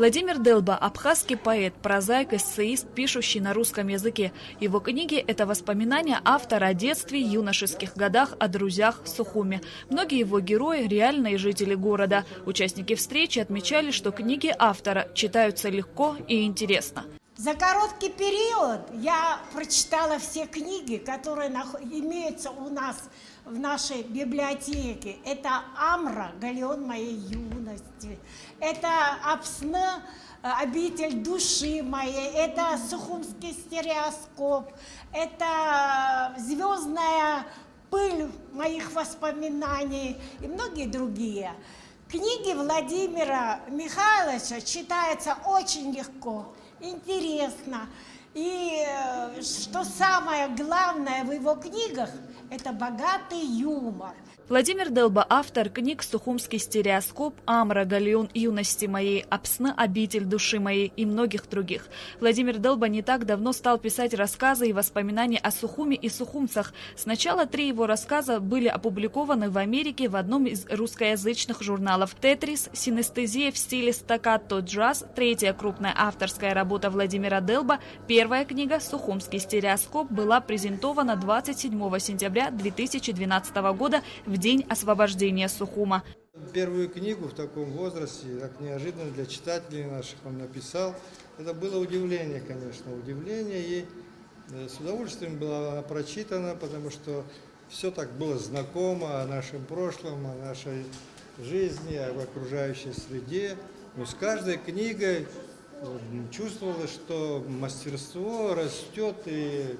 Владимир Делба – абхазский поэт, прозаик, эссеист, пишущий на русском языке. Его книги – это воспоминания автора о детстве, юношеских годах, о друзьях в Сухуме. Многие его герои – реальные жители города. Участники встречи отмечали, что книги автора читаются легко и интересно. За короткий период я прочитала все книги, которые имеются у нас в нашей библиотеке. Это «Амра», «Галеон моей юности», это «Апсны», «Обитель души моей», это «Сухумский стереоскоп», это «Звездная пыль моих воспоминаний» и многие другие. Книги Владимира Михайловича читаются очень легко, интересно. И что самое главное в его книгах – это богатый юмор. Владимир Делба – автор книг «Сухумский стереоскоп», «Амра», «Галеон юности моей», «Апсны», «Обитель души моей» и многих других. Владимир Делба не так давно стал писать рассказы и воспоминания о Сухуме и сухумцах. Сначала 3 его рассказа были опубликованы в Америке в одном из русскоязычных журналов. «Тетрис», «Синестезия в стиле стаккато джаз», 3-я крупная авторская работа Владимира Делба, 1-я книга «Сухумский стереоскоп» была презентована 27 сентября 2012 года в день освобождения Сухума. Первую книгу в таком возрасте, так неожиданно для читателей наших он написал. Это было удивление, конечно, удивление. И с удовольствием была она прочитана, потому что все так было знакомо о нашем прошлом, о нашей жизни, об окружающей среде. Но с каждой книгой чувствовалось, что мастерство растет, и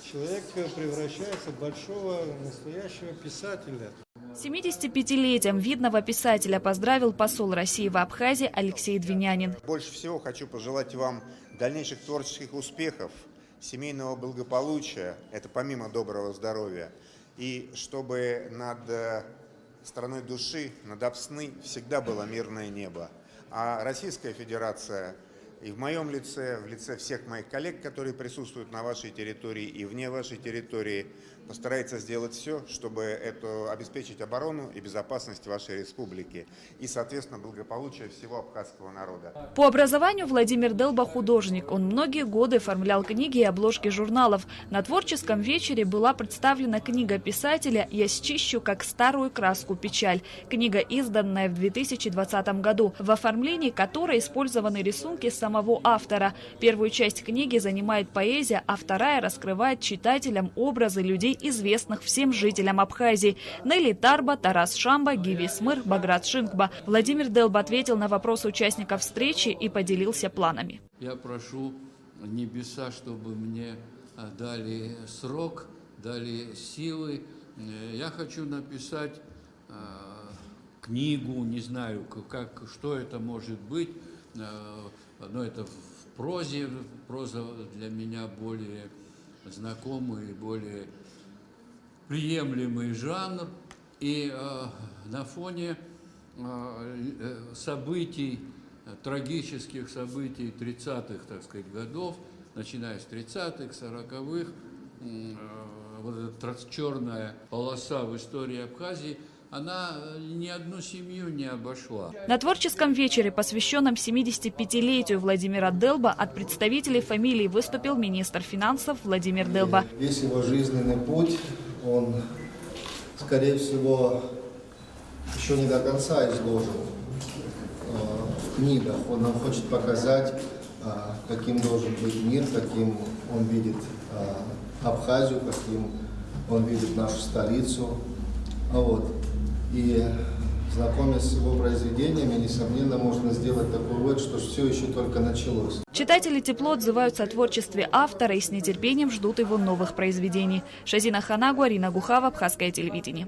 человек превращается в большого настоящего писателя. 75-летием видного писателя поздравил посол России в Абхазии Алексей Двинянин. Больше всего хочу пожелать вам дальнейших творческих успехов, семейного благополучия, это помимо доброго здоровья, и чтобы над страной души, над Апсны всегда было мирное небо. А Российская Федерация и в моем лице, в лице всех моих коллег, которые присутствуют на вашей территории и вне вашей территории, постарается сделать все, чтобы обеспечить оборону и безопасность вашей республики и, соответственно, благополучие всего абхазского народа. По образованию Владимир Делба художник. Он многие годы оформлял книги и обложки журналов. На творческом вечере была представлена книга писателя «Я счищу, как старую краску, печаль». Книга, изданная в 2020 году, в оформлении которой использованы рисунки самого автора. Первую часть книги занимает поэзия, а вторая раскрывает читателям образы людей, известных всем жителям Абхазии. Нелли Тарба, Тарас Шамба, Гиви Смыр, Баграт Шинкба. Владимир Делба ответил на вопросы участников встречи и поделился планами. Я прошу небеса, чтобы мне дали срок, дали силы. Я хочу написать книгу, не знаю, что это может быть, но это в прозе. Проза для меня более знакомый, более приемлемый жанр, и на фоне событий, трагических событий 30-х, так сказать, годов, начиная с 30-х, 40-х, вот эта черная полоса в истории Абхазии, она ни одну семью не обошла. На творческом вечере, посвященном 75-летию Владимира Делба, от представителей фамилии выступил министр финансов Владимир Делба. Весь его жизненный путь, он, скорее всего, еще не до конца изложен в книгах. Он нам хочет показать, каким должен быть мир, каким он видит Абхазию, каким он видит нашу столицу. И знакомясь с его произведениями, несомненно, можно сделать такой вывод, что все еще только началось. Читатели тепло отзываются о творчестве автора и с нетерпением ждут его новых произведений. Шазина Ханагу, Арина Гухава, Абхазское телевидение.